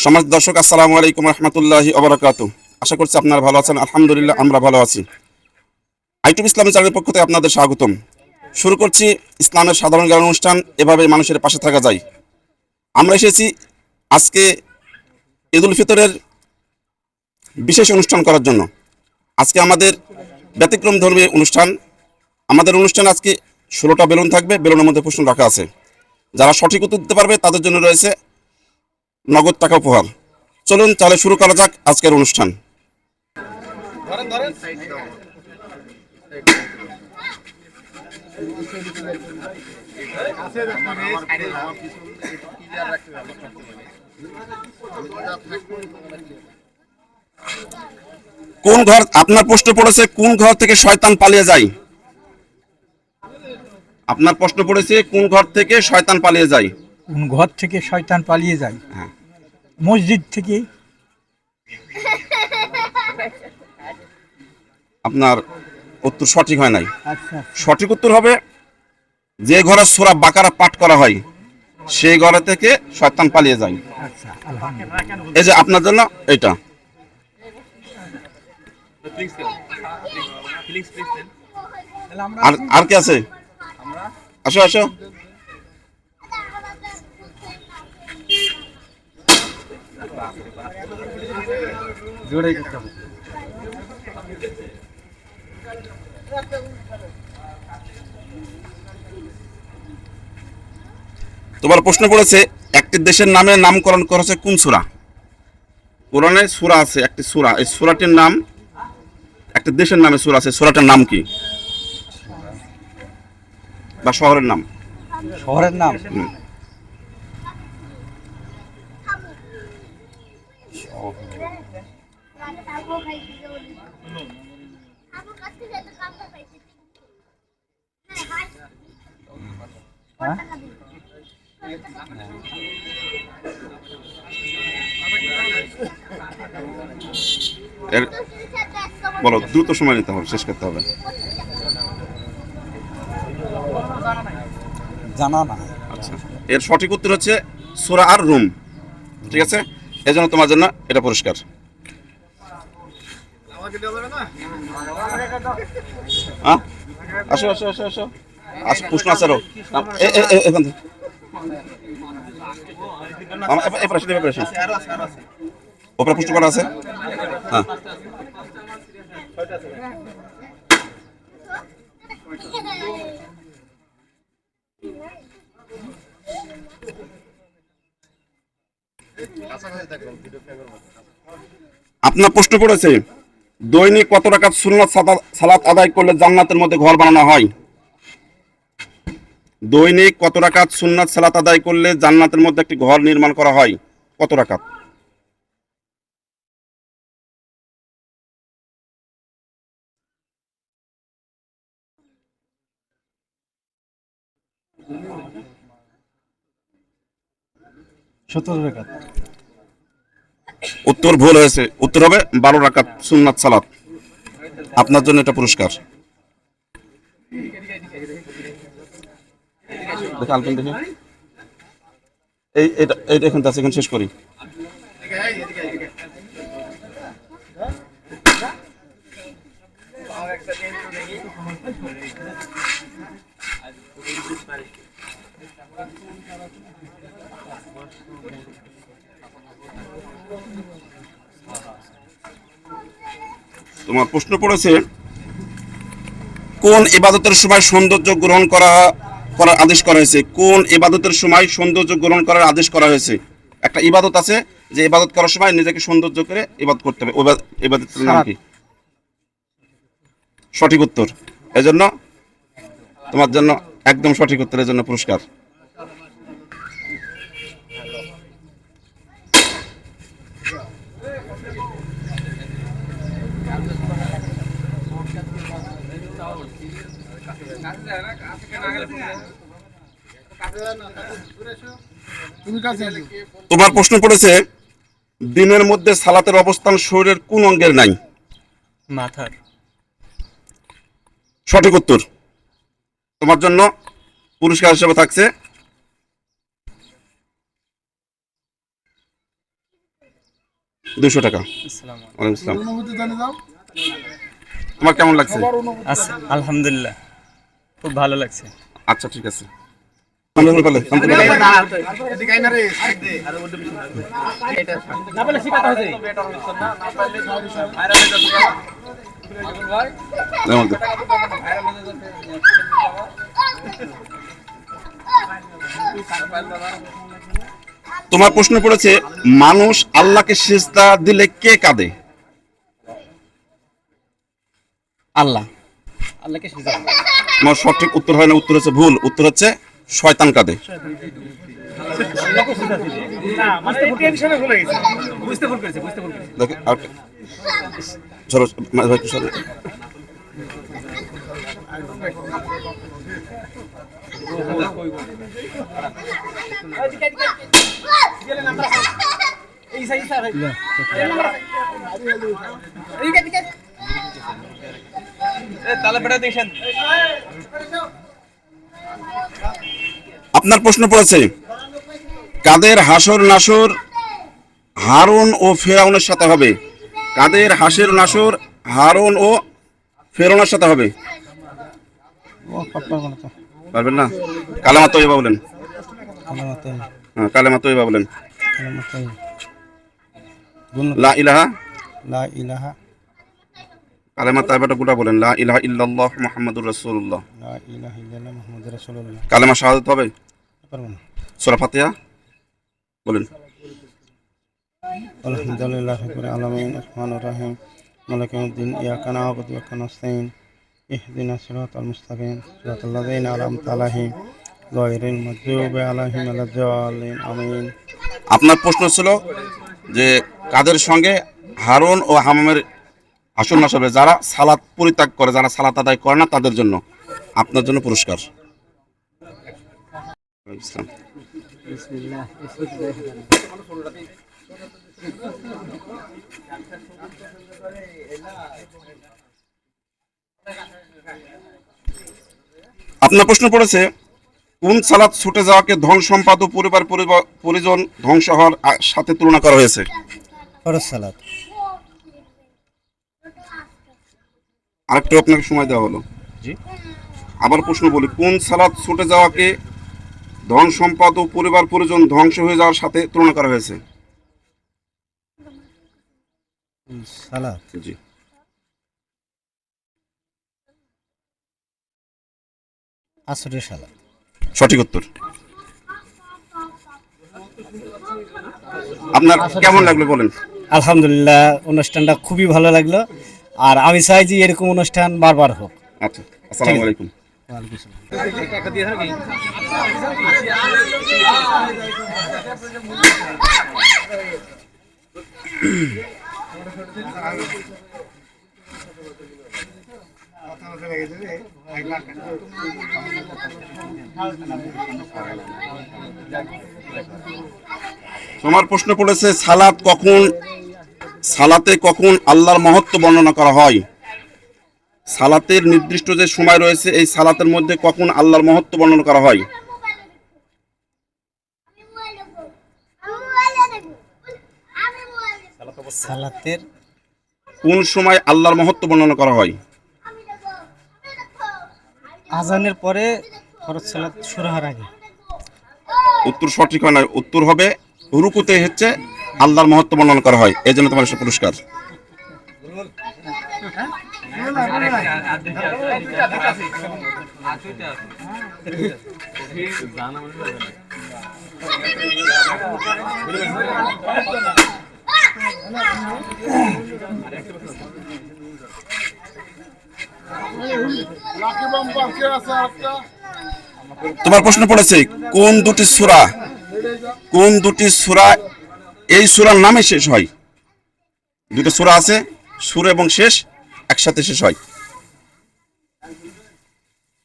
সমাজ দর্শক আসসালামু আলাইকুম রহমতুল্লাহি ওবারাকাতু। আশা করছি আপনারা ভালো আছেন। আলহামদুলিল্লাহ আমরা ভালো আছি। আইটুব ইসলামের চ্যানেলের পক্ষ থেকে আপনাদের স্বাগতম। শুরু করছি ইসলামের সাধারণ জ্ঞান অনুষ্ঠান, এভাবে মানুষের পাশে থাকা যায়। আমরা এসেছি আজকে ঈদুল ফিতরের বিশেষ অনুষ্ঠান করার জন্য। আজকে আমাদের ব্যতিক্রম ধর্মী অনুষ্ঠান। আমাদের অনুষ্ঠানে আজকে 16টা বেলুন থাকবে, বেলুনের মধ্যে প্রশ্ন রাখা আছে। যারা সঠিক উত্তর দিতে পারবে তাদের জন্য রয়েছে নগদ টাকা উপহার। চলুন তাহলে শুরু করা যাক আজকের অনুষ্ঠান। কোন ঘর, আপনার প্রশ্ন পড়েছে কোন ঘর থেকে শয়তান পালিয়ে যায়? আপনার প্রশ্ন পড়েছে কোন ঘর থেকে শয়তান পালিয়ে যায়? কোন ঘর থেকে শয়তান পালিয়ে যায়? হ্যাঁ। মসজিদ থেকে। আপনার উত্তর সঠিক হয় নাই। আচ্ছা, সঠিক উত্তর হবে যে ঘরে সূরা বাকারা পাঠ করা হয় সেই ঘর থেকে শয়তান পালিয়ে যায়। আচ্ছা, আলহামদুলিল্লাহ। এই যে আপনার জন্য এটা। আর আর কি আছে? আসো আসো। তোমার প্রশ্ন পড়েছে একটি দেশের নামে নামকরণ করা হয়েছে কোন সূরা? কোরআনে সূরা আছে একটি সূরা, এই সূরাটির নাম, একটা দেশের নামে সূরা আছে, সূরাটার নাম কি? বা শহরের নাম? শহরের নাম? হ্যাঁ? এর বলো, দ্রুত সময় নিতে হবে, শেষ করতে হবে। জানা না। আচ্ছা, এর সঠিক উত্তর হচ্ছে সূরা আর রুম। ঠিক আছে, এই জন্য তোমার জন্য এটা পুরস্কার। হ্যাঁ, আসো আসো আসো আসো। আসো, প্রশ্ন আছে আরো। এখান থেকে ওপরে প্রশ্ন করা আছে। হ্যাঁ, আপনার প্রশ্ন পড়েছে দৈনিক কত রাকাত সুন্নাত সালাত আদায় করলে জান্নাতের মধ্যে ঘর বানানো হয়? দৈনিক কত রাকাত সুন্নাত সালাত আদায় করলে জান্নাতের মধ্যে একটি ঘর নির্মাণ করা হয়? কত রাকাত? সত্তর রাকাত। উত্তর ভুল হয়েছে, উত্তর হবে 12 রাকাত সুন্নাত সালাত। আপনার জন্য এটা পুরস্কার। দেখে আলপেন দেখে এই এটা এটা এখন আছে, এখন শেষ করি। তোমার প্রশ্ন পড়েছে কোন ইবাদতের সময় সৌন্দর্য গ্রহণ করার আদেশ করা হয়েছে? কোন ইবাদতের সময় সৌন্দর্য গ্রহণ করার আদেশ করা হয়েছে? একটা ইবাদত আছে যে ইবাদত করার সময় নিজেকে সৌন্দর্য করে ইবাদত করতে হবে, ওই ইবাদতের নাম কি? সঠিক উত্তর। এজন্য তোমার জন্য একদম সঠিক উত্তরের জন্য পুরস্কার। তোমার প্রশ্ন পড়েছে দিনের মধ্যে সালাতের অবস্থান শরীরের কোন অঙ্গের নাই? মাথার। সঠিক উত্তর। তোমার জন্য পুরস্কার হিসেবে থাকছে 200 টাকা। আসসালামু ওয়ালাইকুম আসসালাম। তোমার কেমন লাগছে? আলহামদুলিল্লাহ, খুব ভালো লাগছে। আচ্ছা ঠিক আছে। আলহামদুলিল্লাহ। তোমার প্রশ্ন পড়েছে মানুষ আল্লাহকে সিজদা দিলে কে কাঁদে? আল্লাহ আল্লাহকে সিজদা করে। তোমার সঠিক উত্তর হয় না, উত্তর হচ্ছে ভুল, উত্তর হচ্ছে শয়তান কাঁদে। দেখো, ধরো, ভাই একটু সরো। আপনার প্রশ্ন পড়েছে কাদের হাসর নাসর হারুন ও ফেরাউনের সাথে হবে? কাদের হাসর নাসর হারুন ও ফেরাউনের সাথে হবে? পারবেন না? কালেমা তৈবা বলেন। হ্যাঁ, কালেমা তৈবা বলেন। লা ইলাহা, লা ইলাহা, কালেমা তৈবাটা গোটা বলেন। লা ইলাহা ইল্লাল্লাহ মুহাম্মাদুর রাসূলুল্লাহ। লা ইলাহা ইল্লাল্লাহ মুহাম্মাদুর রাসূলুল্লাহ। কালেমা শাহাদাত হবে? পারবো না। সূরা ফাতিহা বলেন। আলহামদুলিল্লাহ রাব্বিল আলামিন রহমানির রহিম মালিকি ইয়াউমিদ্দিন ইয়াকা না'বুদু ওয়া ইয়াকা নাস্তাইন ইহদিনাস সিরাতাল মুস্তাকিম সিরাতাল লাযিনা আন'আমতা আলাইহিম গায়রিল মাগদুবি আলাইহিম ওয়ালাদ-দাল্লিন আমিন। আপনার প্রশ্ন ছিল যে কাদের সঙ্গে হারুন ও হামামের আসন নাস হবে? যারা সালাত পরিত্যাগ করে, যারা সালাত আদায় করে না তাদের জন্য। আপনার জন্য পুরস্কার। ইসলাম। আপনার প্রশ্ন পড়েছে কোন সালাত ছুটে যাওয়াকে ধন সম্পদ ও পরিজন ধ্বংস হওয়ার সাথে তুলনা করা হয়েছে? ফরজ সালাত। আরেকটু আপনাকে সময় দেওয়া হলো। জি। আবার প্রশ্ন বলি, কোন সালাত ছুটে যাওয়াকে ধন সম্পদ ও পরিজন ধ্বংস হয়ে যাওয়ার সাথে তুলনা করা হয়েছে? সালাত। জি। আসরের সালাত। সঠিক উত্তর। আপনার কেমন লাগলো বলেন? আলহামদুলিল্লাহ, অনুষ্ঠানটা খুবই ভালো লাগলো। আর আমি চাই যে এরকম অনুষ্ঠান বারবার হোক। আচ্ছা, আসসালামু আলাইকুম। তোমার প্রশ্ন পড়েছে সালাতে কখন আল্লাহর মহত্ব বর্ণনা করা হয়? সালাতের নির্দিষ্ট যে সময় রয়েছে, এই সালাতের মধ্যে কখন আল্লাহর মহত্ব বর্ণনা করা হয়? সালাতের কোন সময় আল্লাহর মহত্ব বর্ণনা করা হয়? আজানের পরে, ফরজ সালাত শুরু হওয়ার আগে। উত্তর সঠিক হয় না, উত্তর হবে রুকুতে হচ্ছে আল্লাহর মহত্ব বর্ণনা করা হয়। এই জন্য তোমার সে পুরস্কার। তোমার প্রশ্ন পড়েছে কোন দুটি সূরা এই সূরার নামে শেষ হয়? দুটো সূরা আছে, শুরু এবং শেষ একসাথে শেষ হয়।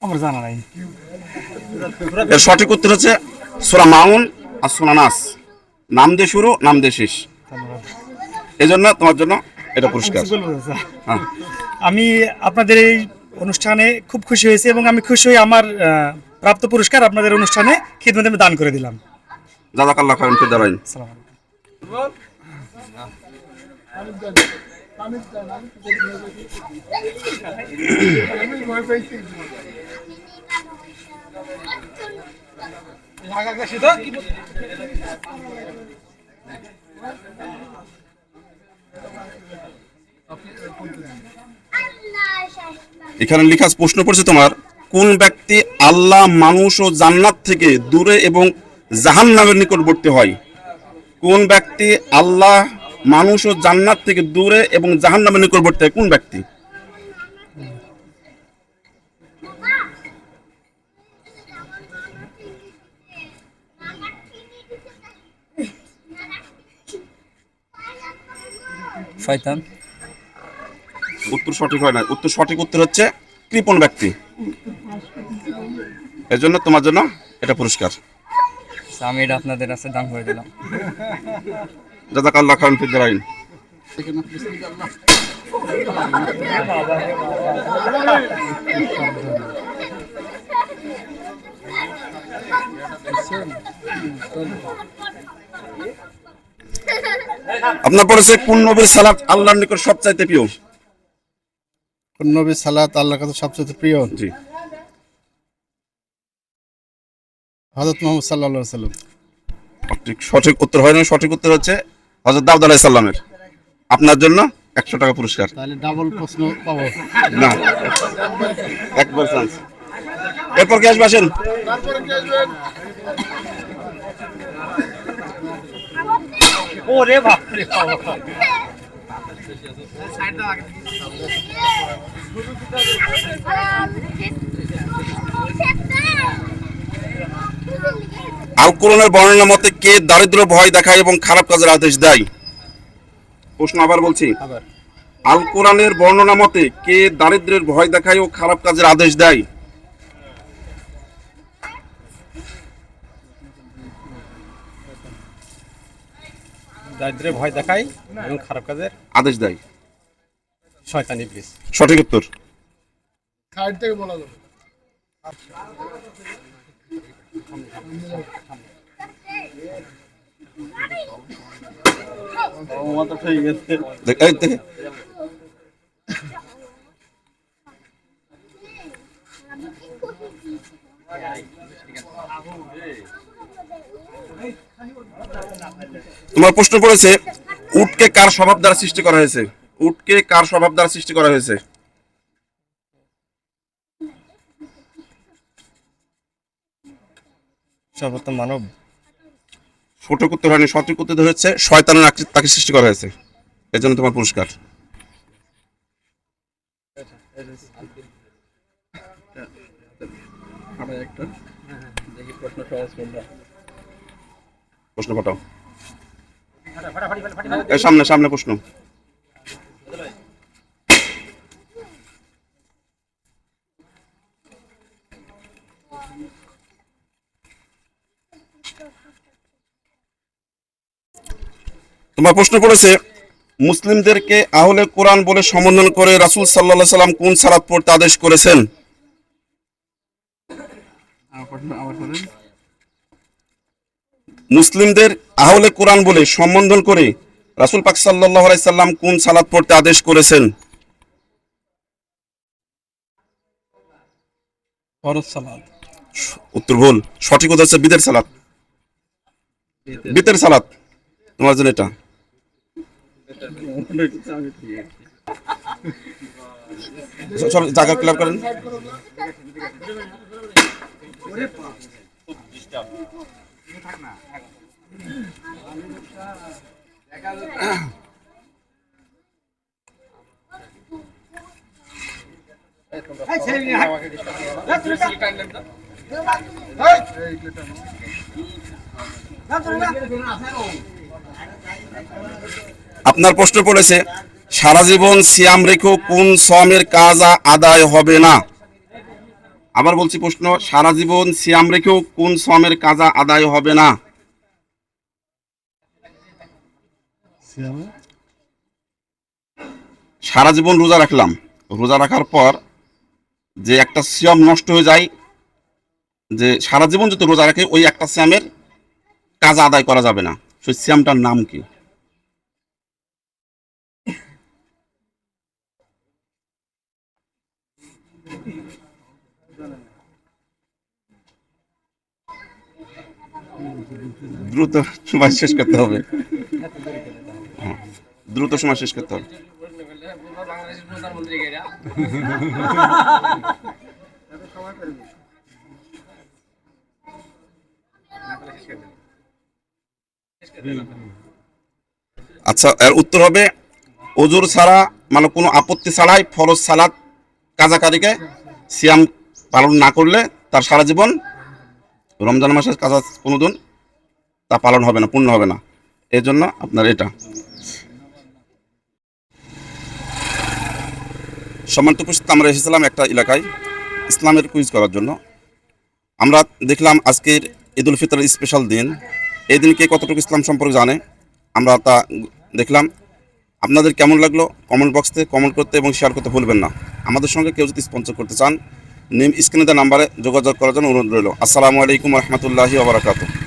আমার জানা নাই। এর সঠিক উত্তর হচ্ছে সূরা মাউন আর সূরা নাস। নাম দিয়ে শুরু, নাম দিয়ে শেষ। এই জন্য তোমার জন্য এটা পুরস্কার। হ্যাঁ। আমি আপনাদের এই অনুষ্ঠানে খুব খুশি হয়েছি এবং আমি খুশি হয়ে আমার প্রাপ্ত পুরস্কার আপনাদের অনুষ্ঠানে খিদমতে আমি দান করে দিলাম। জাযাকাল্লাহু খাইরান। আসসালামু আলাইকুম। এখানে লেখা প্রশ্ন পড়ছে তোমার, কোন ব্যক্তি আল্লাহ, মানুষ ও জান্নাত থেকে দূরে এবং জাহান্নামের নিকটবর্তী হয়? কোন ব্যক্তি আল্লাহ, মানুষ ও জান্নাত থেকে দূরে এবং জাহান্নামের নিকটবর্তী হয়? কোন ব্যক্তি? শয়তান। উত্তর সঠিক হয় না। উত্তর সঠিক উত্তর হচ্ছে কৃপণ ব্যক্তি। এজন্য তোমার জন্য এটা পুরস্কার। আমি এটা আপনাদের কাছে দান করে দিলাম। জাযাকাল্লাহ খাইরান ফিদ দারাইন। আপনার পড়েছে কোন নবীর সালাত আল্লাহর নিকট সবচাইতে প্রিয়? কোন নবীর সালাত আল্লাহর কাছে সবচেয়ে প্রিয়? জি, হযরত মুহাম্মদ সাল্লাল্লাহু আলাইহি সাল্লাম। সঠিক উত্তর হয় না। সঠিক উত্তর হচ্ছে হযরত দাউদ আলাইহিস সালামের। আপনার জন্য 100 টাকা পুরস্কার। তাহলে ডাবল প্রশ্ন পাবো? না, একবার চান্স। এরপর কে আসবে? আসেন। ওরে বাপরে বাবা। আল কোরআনের বর্ণনা মতে কে দারিদ্র ভয় দেখায় এবং খারাপ কাজের আদেশ দেয়? প্রশ্ন আবার বলছি, আল কোরআনের বর্ণনা মতে কে দারিদ্রের ভয় দেখায় ও খারাপ কাজের আদেশ দেয়? দারিদ্র্যের ভয় দেখায় এবং খারাপ কাজের আদেশ দেয়। শয়তান ইবলিস। সঠিক উত্তর। সাইড থেকে বলা যাবে। এই দেখে। তোমার প্রশ্ন পড়েছে, উটকে কার স্বভাব দ্বারা সৃষ্টি করা হয়েছে? উটকে কার স্বভাব দ্বারা সৃষ্টি করা হয়েছে? সর্বোত্তম মানব। সঠিক উত্তর হয়নি। সঠিক উত্তর হচ্ছে শয়তানের আকৃতি তাকে সৃষ্টি করা হয়েছে। এর জন্য তোমার পুরস্কার। প্রশ্ন পাঠাও। এই সামনে সামনে প্রশ্ন। তোমার প্রশ্ন পড়েছে, মুসলিমদেরকে আহলে কোরআন বলে সম্বোধন করে রাসূল সাল্লাল্লাহু আলাইহি সাল্লাম কোন সালাত পড়তে আদেশ করেছেন? মুসলিমদের আহলে কোরআন বলে সম্বোধন করে রাসূল পাক সাল্লাল্লাহু আলাইহি সাল্লাম কোন সালাত পড়তে আদেশ করেছেন? ফরজ সালাত। উত্তর ভুল। সঠিক উত্তর হচ্ছে বিদের সালাত। বিদের সালাত তোমার জন্য এটা। সব জায়গা ক্লিয়ার করেন। আপনার প্রশ্ন পড়েছে, সারা জীবন সিয়াম রেখেও কোন সওমের কাজ আদায় হবে না? আবার বলছি প্রশ্ন, সারা জীবন সিয়াম রেখেও কোন সওমের কাজ আদায় হবে না? সারা জীবন রোজা রাখলাম, রোজা রাখার পর যে একটা সিয়াম নষ্ট হয়ে যায়, যে সারা জীবন যদি রোজা রাখে ওই একটা সিয়ামের কাজ আদায় করা যাবে না, সেই সিয়ামটার নাম কি? দ্রুত সময় শেষ করতে হবে। হ্যাঁ, দ্রুত সময় শেষ করতে হবে। আচ্ছা, এর উত্তর হবে ওজুর ছাড়া মানে কোনো আপত্তি ছাড়াই ফরজ সালাত কাজাকারিকে সিয়াম পালন না করলে তার সারা জীবন রমজান মাসের কাজা কোনোদিন তা পালন হবে না, পূর্ণ হবে না। এই জন্য আপনার এটা। সম্মানিত উপস্থিত, আমরা এসেছিলাম একটা এলাকায় ইসলামের কুইজ করার জন্য। আমরা দেখলাম আজকের ঈদ উল ফিতরের স্পেশাল দিন, এই দিন কে কতটুকু ইসলাম সম্পর্কে জানে আমরা তা দেখলাম। আপনাদের কেমন লাগলো কমেন্ট বক্সে কমেন্ট করতে এবং শেয়ার করতে ভুলবেন না। আমাদের সঙ্গে কেউ যদি স্পন্সর করতে চান, স্ক্রিনে দেওয়া নাম্বারে যোগাযোগ করার জন্য অনুরোধ রইল। আসসালামু আলাইকুম রহমতুল্লাহি ওয়া বারাকাতুহু।